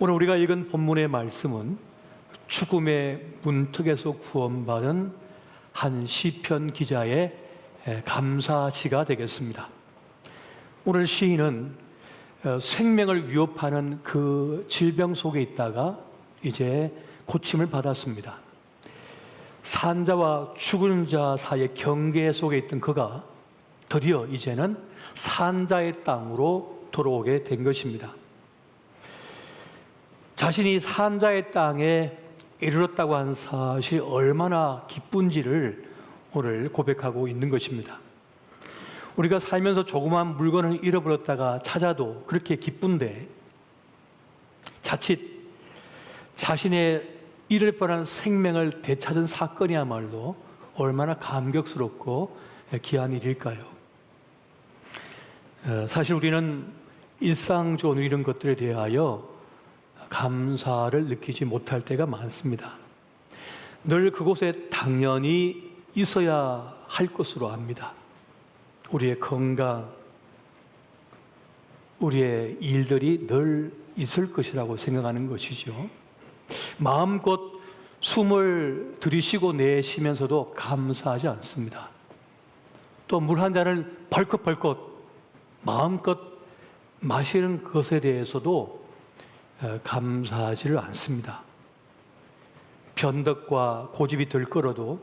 오늘 우리가 읽은 본문의 말씀은 죽음의 문턱에서 구원받은 한 시편 기자의 감사시가 되겠습니다. 오늘 시인은 생명을 위협하는 그 질병 속에 있다가 이제 고침을 받았습니다. 산자와 죽은 자 사이의 경계 속에 있던 그가 드디어 이제는 산자의 땅으로 돌아오게 된 것입니다. 자신이 산자의 땅에 이르렀다고 하는 사실이 얼마나 기쁜지를 오늘 고백하고 있는 것입니다. 우리가 살면서 조그만 물건을 잃어버렸다가 찾아도 그렇게 기쁜데 자칫 자신의 잃을 뻔한 생명을 되찾은 사건이야말로 얼마나 감격스럽고 귀한 일일까요? 사실 우리는 일상적으로 이런 것들에 대하여 감사를 느끼지 못할 때가 많습니다. 늘 그곳에 당연히 있어야 할 것으로 압니다. 우리의 건강, 우리의 일들이 늘 있을 것이라고 생각하는 것이죠. 마음껏 숨을 들이쉬고 내쉬면서도 감사하지 않습니다. 또 물 한 잔을 벌컥벌컥 마음껏 마시는 것에 대해서도 감사하지를 않습니다. 변덕과 고집이 들끓어도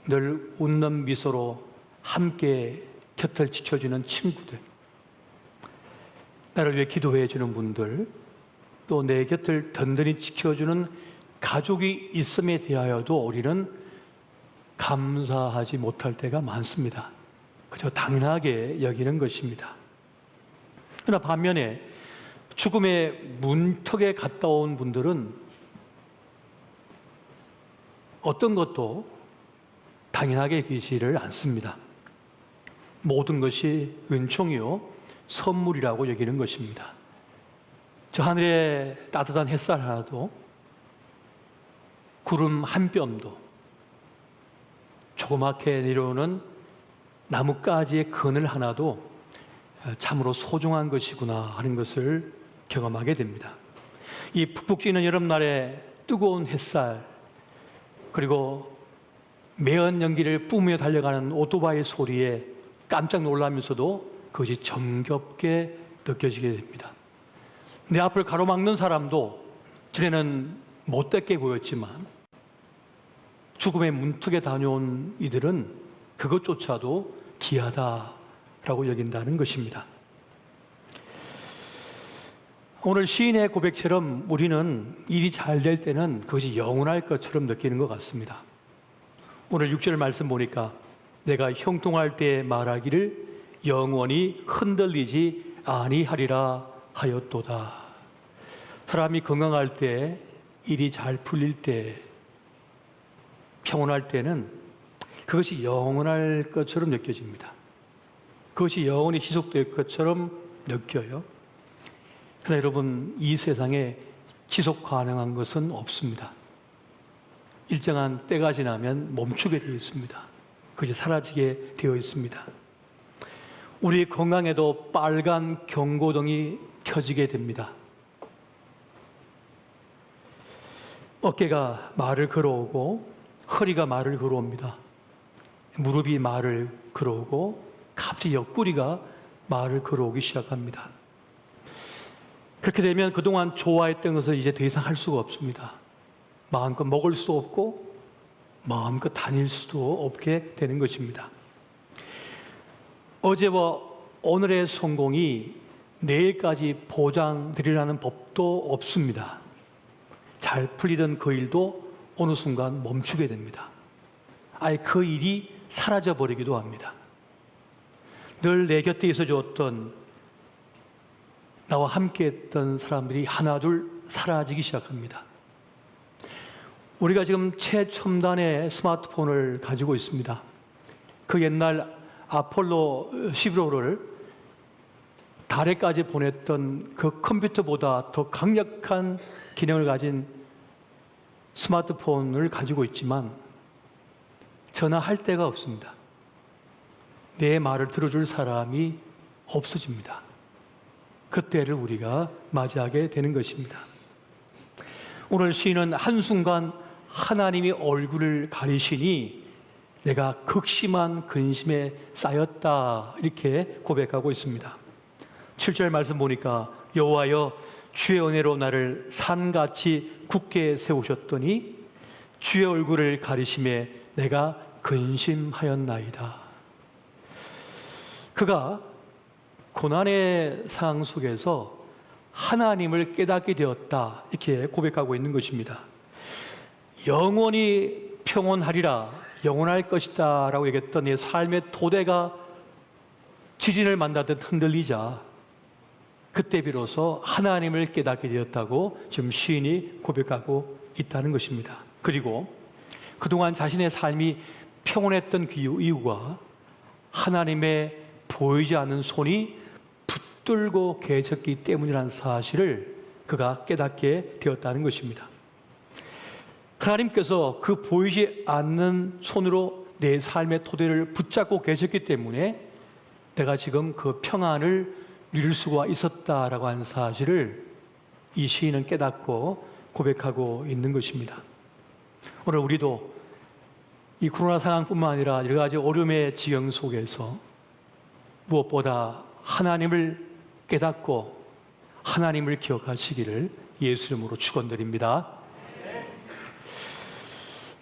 늘 웃는 미소로 함께 곁을 지켜주는 친구들, 나를 위해 기도해 주는 분들, 또 내 곁을 든든히 지켜주는 가족이 있음에 대하여도 우리는 감사하지 못할 때가 많습니다. 그저 당연하게 여기는 것입니다. 그러나 반면에 죽음의 문턱에 갔다 온 분들은 어떤 것도 당연하게 여기지를 않습니다. 모든 것이 은총이요 선물이라고 여기는 것입니다. 저 하늘에 따뜻한 햇살 하나도, 구름 한 뼘도, 조그맣게 내려오는 나뭇가지의 그늘 하나도 참으로 소중한 것이구나 하는 것을 경험하게 됩니다. 이 푹푹 찌는 여름날에 뜨거운 햇살, 그리고 매연 연기를 뿜으며 달려가는 오토바이 소리에 깜짝 놀라면서도 그것이 정겹게 느껴지게 됩니다. 내 앞을 가로막는 사람도 전에는 못되게 보였지만 죽음의 문턱에 다녀온 이들은 그것조차도 귀하다라고 여긴다는 것입니다. 오늘 시인의 고백처럼 우리는 일이 잘 될 때는 그것이 영원할 것처럼 느끼는 것 같습니다. 오늘 6절 말씀 보니까 내가 형통할 때 말하기를 영원히 흔들리지 아니하리라 하였도다. 사람이 건강할 때, 일이 잘 풀릴 때, 평온할 때는 그것이 영원할 것처럼 느껴집니다. 그것이 영원히 지속될 것처럼 느껴요. 그러나 여러분, 이 세상에 지속 가능한 것은 없습니다. 일정한 때가 지나면 멈추게 되어 있습니다. 그것이 사라지게 되어 있습니다. 우리 건강에도 빨간 경고등이 켜지게 됩니다. 어깨가 말을 걸어오고 허리가 말을 걸어옵니다. 무릎이 말을 걸어오고 갑자기 옆구리가 말을 걸어오기 시작합니다. 그렇게 되면 그동안 좋아했던 것을 이제 더 이상 할 수가 없습니다. 마음껏 먹을 수 없고 마음껏 다닐 수도 없게 되는 것입니다. 어제와 오늘의 성공이 내일까지 보장드리라는 법도 없습니다. 잘 풀리던 그 일도 어느 순간 멈추게 됩니다. 아예 그 일이 사라져 버리기도 합니다. 늘 내 곁에 있어줬던, 나와 함께 했던 사람들이 하나둘 사라지기 시작합니다. 우리가 지금 최첨단의 스마트폰을 가지고 있습니다. 그 옛날 아폴로 11호를 달에까지 보냈던 그 컴퓨터보다 더 강력한 기능을 가진 스마트폰을 가지고 있지만 전화할 데가 없습니다. 내 말을 들어줄 사람이 없어집니다. 그때를 우리가 맞이하게 되는 것입니다. 오늘 시인은 한순간 하나님이 얼굴을 가리시니 내가 극심한 근심에 쌓였다, 이렇게 고백하고 있습니다. 7절 말씀 보니까 여호와여 주의 은혜로 나를 산같이 굳게 세우셨더니 주의 얼굴을 가리심에 내가 근심하였나이다. 그가 고난의 상황 속에서 하나님을 깨닫게 되었다, 이렇게 고백하고 있는 것입니다. 영원히 평온하리라, 영원할 것이다 라고 얘기했던 내 삶의 토대가 지진을 만나듯 흔들리자 그때 비로소 하나님을 깨닫게 되었다고 지금 시인이 고백하고 있다는 것입니다. 그리고 그동안 자신의 삶이 평온했던 그 이유가 하나님의 보이지 않는 손이 붙들고 계셨기 때문이라는 사실을 그가 깨닫게 되었다는 것입니다. 하나님께서 그 보이지 않는 손으로 내 삶의 토대를 붙잡고 계셨기 때문에 내가 지금 그 평안을 누릴 수가 있었다라고 하는 사실을 이 시인은 깨닫고 고백하고 있는 것입니다. 오늘 우리도 이 코로나 상황뿐만 아니라 여러 가지 어려움의 지경 속에서 무엇보다 하나님을 깨닫고 하나님을 기억하시기를 예수 이름으로 축원드립니다.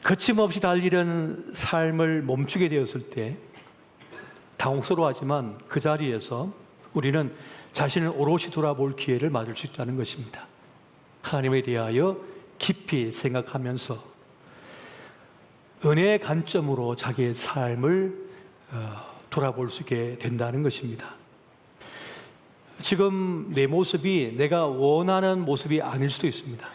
거침없이 달리는 삶을 멈추게 되었을 때 당혹스러워하지만 그 자리에서 우리는 자신을 오롯이 돌아볼 기회를 맞을 수 있다는 것입니다. 하나님에 대하여 깊이 생각하면서 은혜의 관점으로 자기의 삶을 돌아볼 수 있게 된다는 것입니다. 지금 내 모습이 내가 원하는 모습이 아닐 수도 있습니다.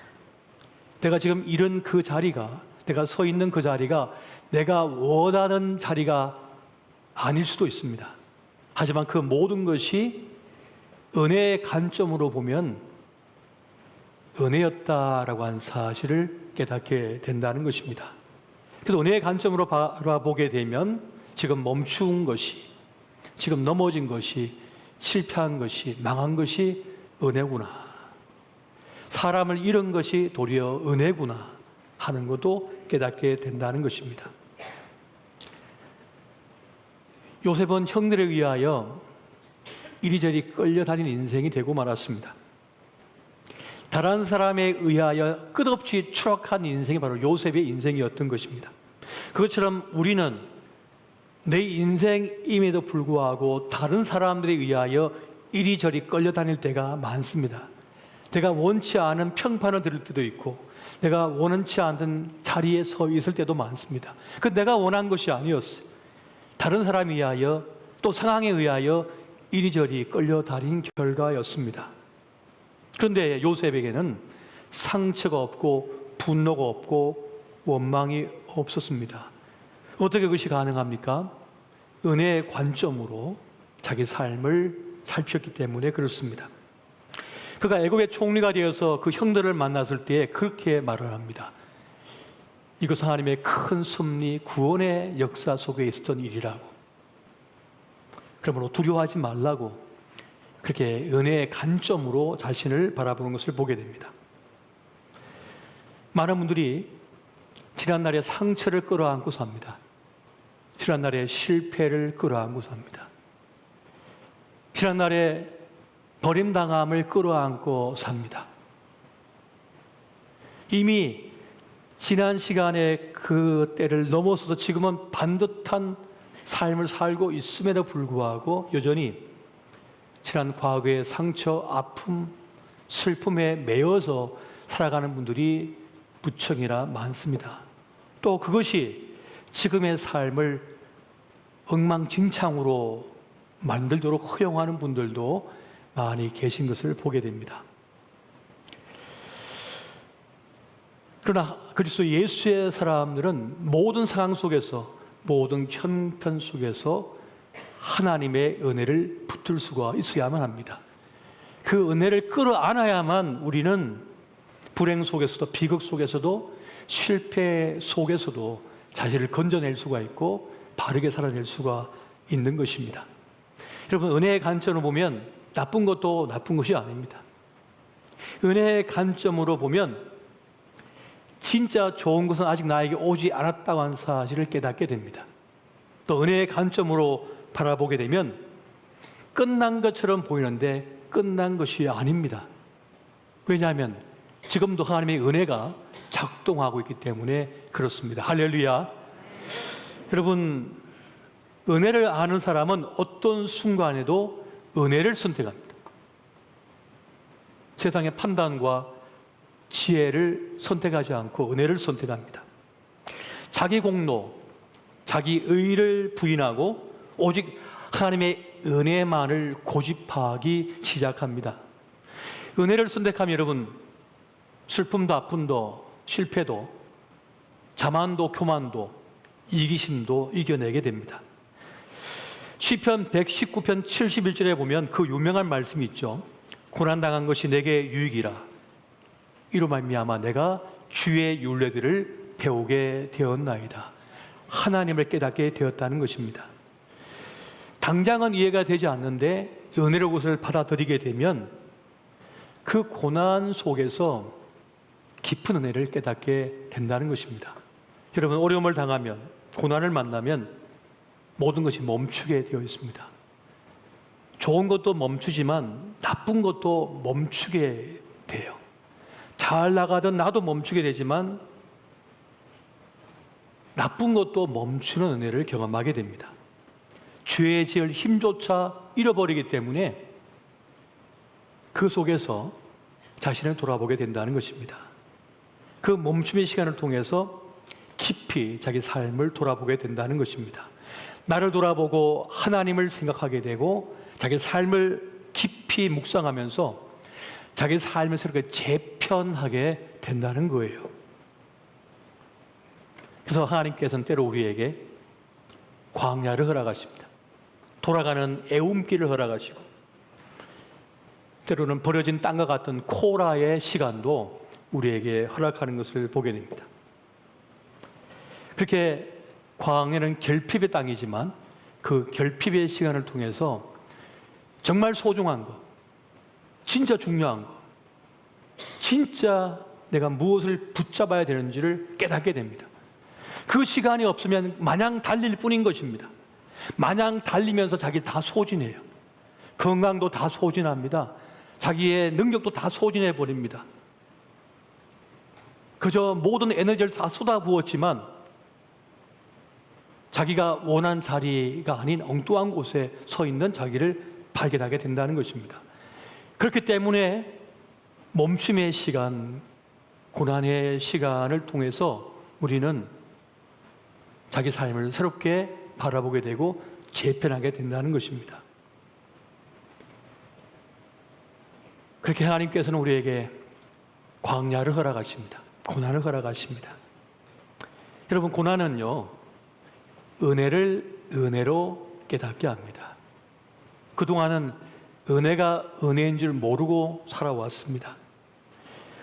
내가 지금 이런 그 자리가, 내가 서 있는 그 자리가 내가 원하는 자리가 아닐 수도 있습니다. 하지만 그 모든 것이 은혜의 관점으로 보면 은혜였다라고 한 사실을 깨닫게 된다는 것입니다. 그래서 은혜의 관점으로 바라보게 되면 지금 멈춘 것이, 지금 넘어진 것이, 실패한 것이, 망한 것이 은혜구나, 사람을 잃은 것이 도리어 은혜구나 하는 것도 깨닫게 된다는 것입니다. 요셉은 형들에 의하여 이리저리 끌려다니는 인생이 되고 말았습니다. 다른 사람에 의하여 끝없이 추락한 인생이 바로 요셉의 인생이었던 것입니다. 그것처럼 우리는 내 인생임에도 불구하고 다른 사람들에 의하여 이리저리 끌려다닐 때가 많습니다. 내가 원치 않은 평판을 들을 때도 있고 내가 원치 않은 자리에 서 있을 때도 많습니다. 그 내가 원한 것이 아니었어요. 다른 사람에 의하여 또 상황에 의하여 이리저리 끌려다닌 결과였습니다. 그런데 요셉에게는 상처가 없고 분노가 없고 원망이 없었습니다. 어떻게 그것이 가능합니까? 은혜의 관점으로 자기 삶을 살폈기 때문에 그렇습니다. 그가 애굽의 총리가 되어서 그 형들을 만났을 때 그렇게 말을 합니다. 이것은 하나님의 큰 섭리, 구원의 역사 속에 있었던 일이라고. 그러므로 두려워하지 말라고 그렇게 은혜의 관점으로 자신을 바라보는 것을 보게 됩니다. 많은 분들이 지난날의 상처를 끌어안고 삽니다. 지난날의 실패를 끌어안고 삽니다. 지난날의 버림당함을 끌어안고 삽니다. 이미 지난 시간에 그 때를 넘어서서 지금은 반듯한 삶을 살고 있음에도 불구하고 여전히 지난 과거의 상처, 아픔, 슬픔에 매여서 살아가는 분들이 무척이나 많습니다. 또 그것이 지금의 삶을 엉망진창으로 만들도록 허용하는 분들도 많이 계신 것을 보게 됩니다. 그러나 그리스도 예수의 사람들은 모든 상황 속에서, 모든 형편 속에서 하나님의 은혜를 붙들 수가 있어야만 합니다. 그 은혜를 끌어안아야만 우리는 불행 속에서도, 비극 속에서도, 실패 속에서도 자신을 건져낼 수가 있고 바르게 살아낼 수가 있는 것입니다. 여러분, 은혜의 관점으로 보면 나쁜 것도 나쁜 것이 아닙니다. 은혜의 관점으로 보면 진짜 좋은 것은 아직 나에게 오지 않았다고 하는 사실을 깨닫게 됩니다. 또 은혜의 관점으로 바라보게 되면 끝난 것처럼 보이는데 끝난 것이 아닙니다. 왜냐하면 지금도 하나님의 은혜가 작동하고 있기 때문에 그렇습니다. 할렐루야. 여러분, 은혜를 아는 사람은 어떤 순간에도 은혜를 선택합니다. 세상의 판단과 지혜를 선택하지 않고 은혜를 선택합니다. 자기 공로, 자기 의를 부인하고 오직 하나님의 은혜만을 고집하기 시작합니다. 은혜를 선택하면 여러분, 슬픔도 아픔도 실패도 자만도 교만도 이기심도 이겨내게 됩니다. 시편 119편 71절에 보면 그 유명한 말씀이 있죠. 고난당한 것이 내게 유익이라. 이로 말미암아 내가 주의 율례들을 배우게 되었나이다. 하나님을 깨닫게 되었다는 것입니다. 당장은 이해가 되지 않는데 은혜로 그것을 받아들이게 되면 그 고난 속에서 깊은 은혜를 깨닫게 된다는 것입니다. 여러분, 어려움을 당하면, 고난을 만나면 모든 것이 멈추게 되어 있습니다. 좋은 것도 멈추지만 나쁜 것도 멈추게 돼요. 잘 나가던 나도 멈추게 되지만 나쁜 것도 멈추는 은혜를 경험하게 됩니다. 죄에 지을 힘조차 잃어버리기 때문에 그 속에서 자신을 돌아보게 된다는 것입니다. 그 멈춤의 시간을 통해서 깊이 자기 삶을 돌아보게 된다는 것입니다. 나를 돌아보고 하나님을 생각하게 되고 자기 삶을 깊이 묵상하면서 자기 삶에서 이렇게 재편하게 된다는 거예요. 그래서 하나님께서는 때로 우리에게 광야를 허락하십니다. 돌아가는 애움길을 허락하시고 때로는 버려진 땅과 같은 코라의 시간도 우리에게 허락하는 것을 보게 됩니다. 그렇게 광야는 결핍의 땅이지만 그 결핍의 시간을 통해서 정말 소중한 것, 진짜 중요한 것, 진짜 내가 무엇을 붙잡아야 되는지를 깨닫게 됩니다. 그 시간이 없으면 마냥 달릴 뿐인 것입니다. 마냥 달리면서 자기 다 소진해요. 건강도 다 소진합니다. 자기의 능력도 다 소진해 버립니다. 그저 모든 에너지를 다 쏟아부었지만 자기가 원한 자리가 아닌 엉뚱한 곳에 서 있는 자기를 발견하게 된다는 것입니다. 그렇기 때문에 멈춤의 시간, 고난의 시간을 통해서 우리는 자기 삶을 새롭게 바라보게 되고 재편하게 된다는 것입니다. 그렇게 하나님께서는 우리에게 광야를 허락하십니다. 고난을 허락하십니다. 여러분, 고난은요, 은혜를 은혜로 깨닫게 합니다. 그동안은 은혜가 은혜인 줄 모르고 살아왔습니다.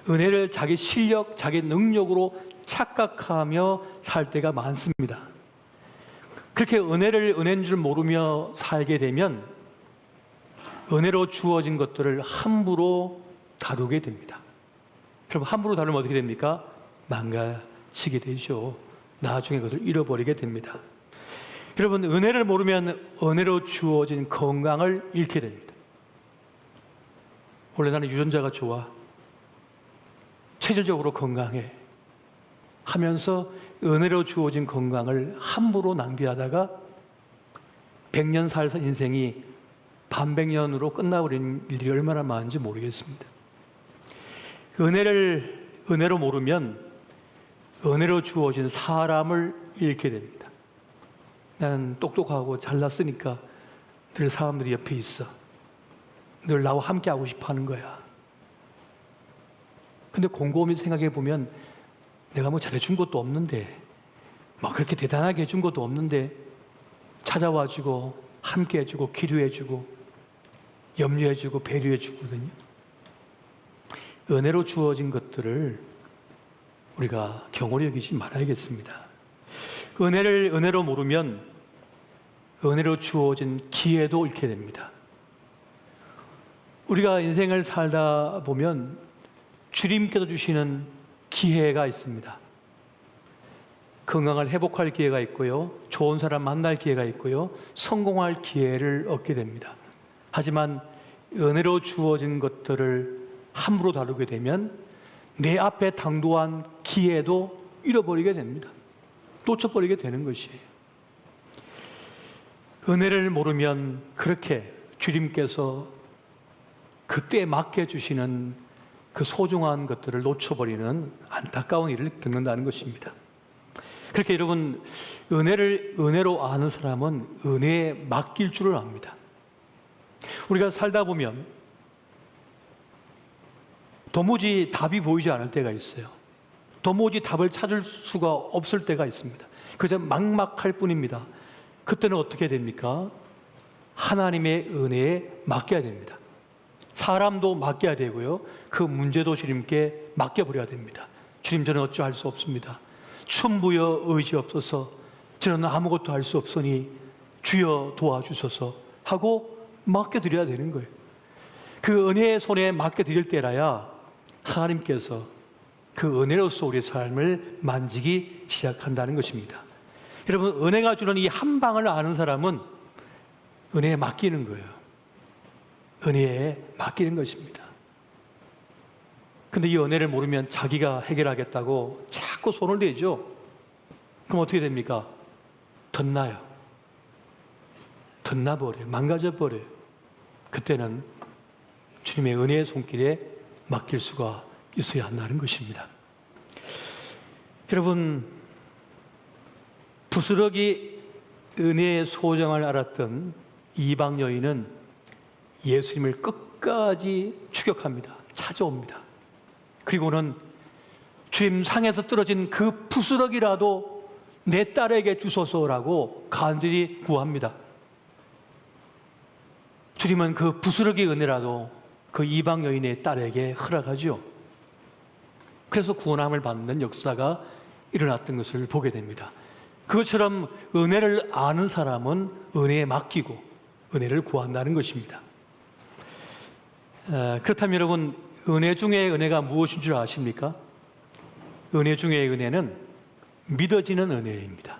은혜를 자기 실력, 자기 능력으로 착각하며 살 때가 많습니다. 그렇게 은혜를 은혜인 줄 모르며 살게 되면 은혜로 주어진 것들을 함부로 다루게 됩니다. 그럼 함부로 다루면 어떻게 됩니까? 망가지게 되죠. 나중에 그것을 잃어버리게 됩니다. 여러분, 은혜를 모르면 은혜로 주어진 건강을 잃게 됩니다. 원래 나는 유전자가 좋아, 체질적으로 건강해 하면서 은혜로 주어진 건강을 함부로 낭비하다가 100년 살 인생이 반백년으로 끝나버린 일이 얼마나 많은지 모르겠습니다. 은혜로 모르면 은혜로 주어진 사람을 잃게 됩니다. 나는 똑똑하고 잘났으니까 늘 사람들이 옆에 있어. 늘 나와 함께 하고 싶어 하는 거야. 근데 곰곰이 생각해 보면 내가 뭐 잘해준 것도 없는데, 막 그렇게 대단하게 해준 것도 없는데 찾아와주고 함께 해주고 기도해주고 염려해주고 배려해주거든요. 은혜로 주어진 것들을 우리가 경홀히 여기지 말아야겠습니다. 은혜를 은혜로 모르면 은혜로 주어진 기회도 잃게 됩니다. 우리가 인생을 살다 보면 주님께서 주시는 기회가 있습니다. 건강을 회복할 기회가 있고요. 좋은 사람 만날 기회가 있고요. 성공할 기회를 얻게 됩니다. 하지만 은혜로 주어진 것들을 함부로 다루게 되면 내 앞에 당도한 기회도 잃어버리게 됩니다. 놓쳐버리게 되는 것이에요. 은혜를 모르면 그렇게 주님께서 그때 맡겨주시는 그 소중한 것들을 놓쳐버리는 안타까운 일을 겪는다는 것입니다. 그렇게 여러분, 은혜로 아는 사람은 은혜에 맡길 줄을 압니다. 우리가 살다 보면 도무지 답이 보이지 않을 때가 있어요. 도무지 답을 찾을 수가 없을 때가 있습니다. 그저 막막할 뿐입니다. 그때는 어떻게 됩니까? 하나님의 은혜에 맡겨야 됩니다. 사람도 맡겨야 되고요. 그 문제도 주님께 맡겨버려야 됩니다. 주님, 저는 어찌할 수 없습니다. 춤부여 의지 없어서 저는 아무것도 할 수 없으니 주여 도와주소서 하고 맡겨드려야 되는 거예요. 그 은혜의 손에 맡겨드릴 때라야 하나님께서 그 은혜로서 우리의 삶을 만지기 시작한다는 것입니다. 여러분, 은혜가 주는 이 한 방을 아는 사람은 은혜에 맡기는 거예요. 은혜에 맡기는 것입니다. 근데 이 은혜를 모르면 자기가 해결하겠다고 자꾸 손을 대죠. 그럼 어떻게 됩니까? 덧나요. 덧나버려요. 망가져버려요. 그때는 주님의 은혜의 손길에 맡길 수가 있어야 한다는 것입니다. 여러분, 부스러기 은혜의 소정을 알았던 이방 여인은 예수님을 끝까지 추격합니다. 찾아옵니다. 그리고는 주님 상에서 떨어진 그 부스러기라도 내 딸에게 주소서라고 간절히 구합니다. 주님은 그 부스러기 은혜라도 그 이방 여인의 딸에게 허락하죠. 그래서 구원함을 받는 역사가 일어났던 것을 보게 됩니다. 그것처럼 은혜를 아는 사람은 은혜에 맡기고 은혜를 구한다는 것입니다. 그렇다면 여러분, 은혜 중에 은혜가 무엇인 줄 아십니까? 은혜 중에 은혜는 믿어지는 은혜입니다.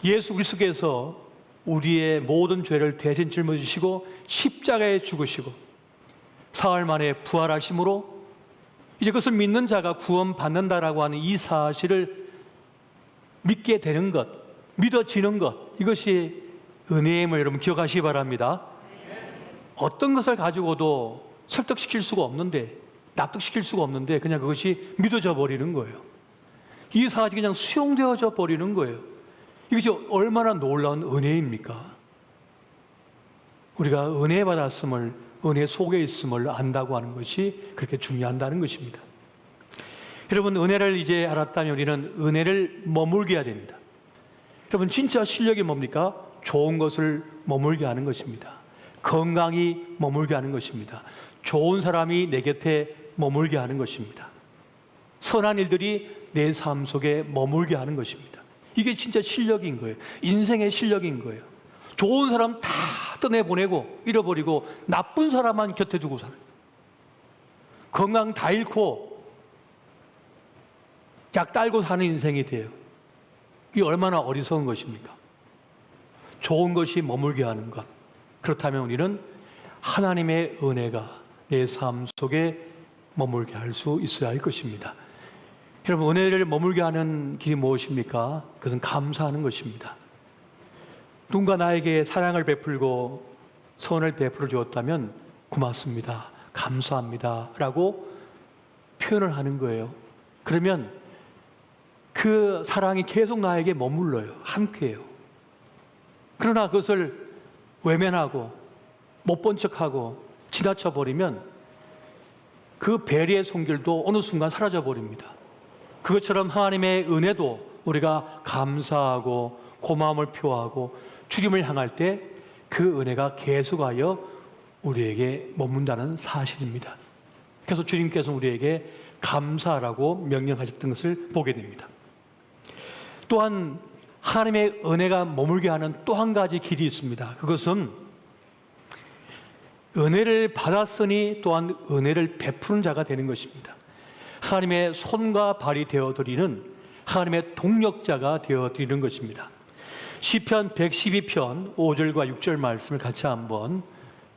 예수 그리스도께서 우리의 모든 죄를 대신 짊어지시고 십자가에 죽으시고 사흘 만에 부활하심으로 이제 그것을 믿는 자가 구원받는다라고 하는 이 사실을 믿게 되는 것, 믿어지는 것, 이것이 은혜임을 여러분 기억하시기 바랍니다. 어떤 것을 가지고도 설득시킬 수가 없는데, 납득시킬 수가 없는데 그냥 그것이 믿어져 버리는 거예요. 이 사실이 그냥 수용되어져 버리는 거예요. 이것이 얼마나 놀라운 은혜입니까? 우리가 은혜 받았음을, 은혜 속에 있음을 안다고 하는 것이 그렇게 중요하다는 것입니다. 여러분, 은혜를 이제 알았다면 우리는 은혜를 머물게 해야 됩니다. 여러분, 진짜 실력이 뭡니까? 좋은 것을 머물게 하는 것입니다. 건강이 머물게 하는 것입니다. 좋은 사람이 내 곁에 머물게 하는 것입니다. 선한 일들이 내 삶 속에 머물게 하는 것입니다. 이게 진짜 실력인 거예요. 인생의 실력인 거예요. 좋은 사람 다 떠내보내고 잃어버리고 나쁜 사람만 곁에 두고 살아요. 건강 다 잃고 약 딸고 사는 인생이 돼요. 이게 얼마나 어리석은 것입니까? 좋은 것이 머물게 하는 것. 그렇다면 우리는 하나님의 은혜가 내 삶 속에 머물게 할 수 있어야 할 것입니다. 여러분, 은혜를 머물게 하는 길이 무엇입니까? 그것은 감사하는 것입니다. 누군가 나에게 사랑을 베풀고 선을 베풀어 주었다면 고맙습니다, 감사합니다 라고 표현을 하는 거예요. 그러면 그 사랑이 계속 나에게 머물러요. 함께해요. 그러나 그것을 외면하고 못 본 척하고 지나쳐 버리면 그 배려의 손길도 어느 순간 사라져 버립니다. 그것처럼 하나님의 은혜도 우리가 감사하고 고마움을 표하고 주님을 향할 때 그 은혜가 계속하여 우리에게 머문다는 사실입니다. 그래서 주님께서 우리에게 감사하라고 명령하셨던 것을 보게 됩니다. 또한 하나님의 은혜가 머물게 하는 또 한 가지 길이 있습니다. 그것은 은혜를 받았으니 또한 은혜를 베푸는 자가 되는 것입니다. 하나님의 손과 발이 되어드리는 하나님의 동력자가 되어드리는 것입니다. 시편 112편 5절과 6절 말씀을 같이 한번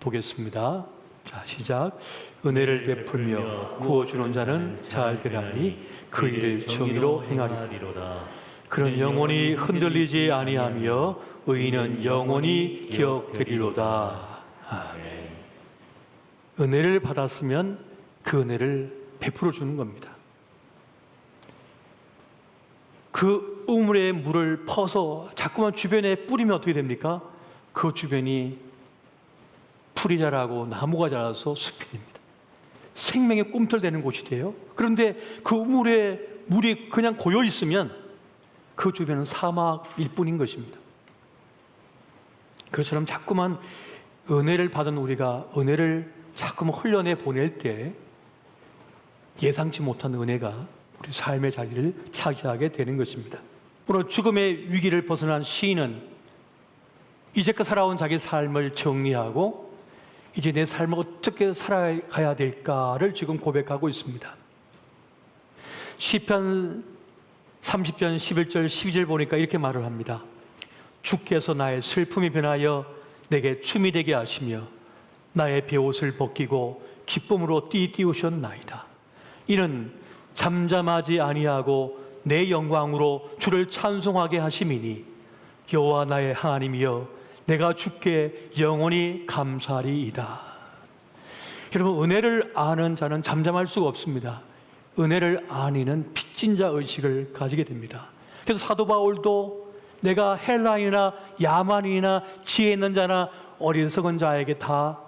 보겠습니다. 자, 시작. 은혜를 베풀며 구워주는 자는 잘 되나니 그 일을 정의로 행하리로다. 그는 영원히 흔들리지 아니하며 의인은 영원히 기억되리로다. 아멘. 은혜를 받았으면 그 은혜를 베풀어 주는 겁니다. 그 우물의 물을 퍼서 자꾸만 주변에 뿌리면 어떻게 됩니까? 그 주변이 풀이 자라고 나무가 자라서 숲이 됩니다. 생명의 꿈틀대는 곳이 돼요. 그런데 그 우물에 물이 그냥 고여 있으면 그 주변은 사막일 뿐인 것입니다. 그처럼 자꾸만 은혜를 받은 우리가 은혜를 자꾸만 흘려내 보낼 때 예상치 못한 은혜가 우리 삶의 자리를 차지하게 되는 것입니다. 오늘 죽음의 위기를 벗어난 시인은 이제껏 살아온 자기 삶을 정리하고 이제 내 삶을 어떻게 살아가야 될까를 지금 고백하고 있습니다. 시편 30편 11절 12절 보니까 이렇게 말을 합니다. 주께서 나의 슬픔이 변하여 내게 춤이 되게 하시며 나의 베옷을 벗기고 기쁨으로 띠띠우셨나이다. 이는 잠잠하지 아니하고 내 영광으로 주를 찬송하게 하심이니 여호와 나의 하나님이여 내가 주께 영원히 감사리이다. 여러분, 은혜를 아는 자는 잠잠할 수가 없습니다. 은혜를 아니는 빚진 자 의식을 가지게 됩니다. 그래서 사도 바울도 내가 헬라인이나 야만인이나 지혜 있는 자나 어리석은 자에게 다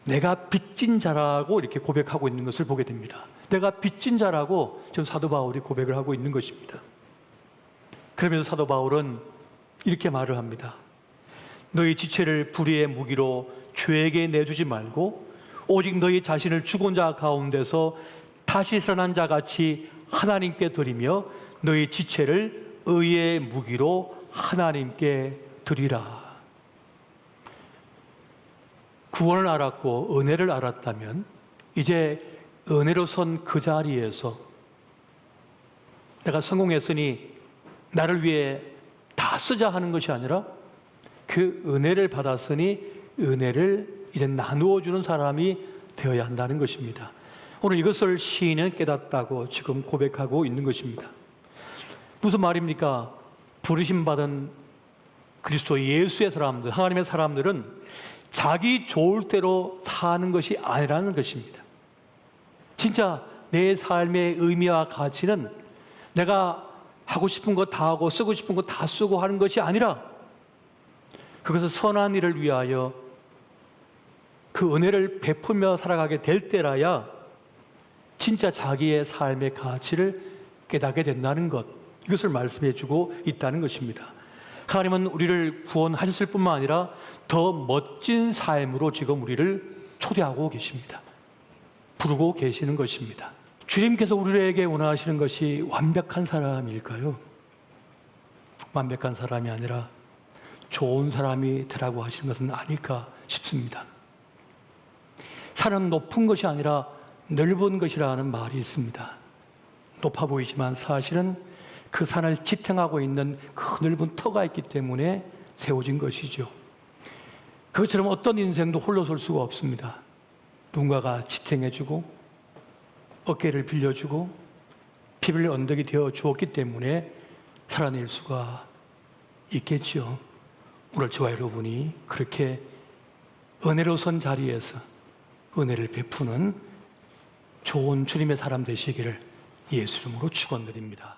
내가 빚진 자라고 이렇게 고백하고 있는 것을 보게 됩니다. 내가 빚진 자라고 지금 사도 바울이 고백을 하고 있는 것입니다. 그러면서 사도 바울은 이렇게 말을 합니다. 너희 지체를 불의의 무기로 죄에게 내주지 말고 오직 너희 자신을 죽은 자 가운데서 다시 살아난 자 같이 하나님께 드리며 너희 지체를 의의 무기로 하나님께 드리라. 구원을 알았고 은혜를 알았다면 이제 은혜로 선 그 자리에서 내가 성공했으니 나를 위해 다 쓰자 하는 것이 아니라 그 은혜를 받았으니 은혜를 이제 나누어 주는 사람이 되어야 한다는 것입니다. 오늘 이것을 시인은 깨닫다고 지금 고백하고 있는 것입니다. 무슨 말입니까? 부르심 받은 그리스도 예수의 사람들, 하나님의 사람들은 자기 좋을 대로 사는 것이 아니라는 것입니다. 진짜 내 삶의 의미와 가치는 내가 하고 싶은 거 다 하고 쓰고 싶은 거 다 쓰고 하는 것이 아니라 그것을 선한 일을 위하여 그 은혜를 베풀며 살아가게 될 때라야 진짜 자기의 삶의 가치를 깨닫게 된다는 것, 이것을 말씀해 주고 있다는 것입니다. 하나님은 우리를 구원하셨을 뿐만 아니라 더 멋진 삶으로 지금 우리를 초대하고 계십니다. 부르고 계시는 것입니다. 주님께서 우리에게 원하시는 것이 완벽한 사람일까요? 완벽한 사람이 아니라 좋은 사람이 되라고 하시는 것은 아닐까 싶습니다. 산은 높은 것이 아니라 넓은 것이라는 말이 있습니다. 높아 보이지만 사실은 그 산을 지탱하고 있는 그 넓은 터가 있기 때문에 세워진 것이죠. 그것처럼 어떤 인생도 홀로 설 수가 없습니다. 누군가가 지탱해주고 어깨를 빌려주고 피를 언덕이 되어 주었기 때문에 살아낼 수가 있겠죠. 오늘 저와 여러분이 그렇게 은혜로 선 자리에서 은혜를 베푸는 좋은 주님의 사람 되시기를 예수 이름으로 축원드립니다.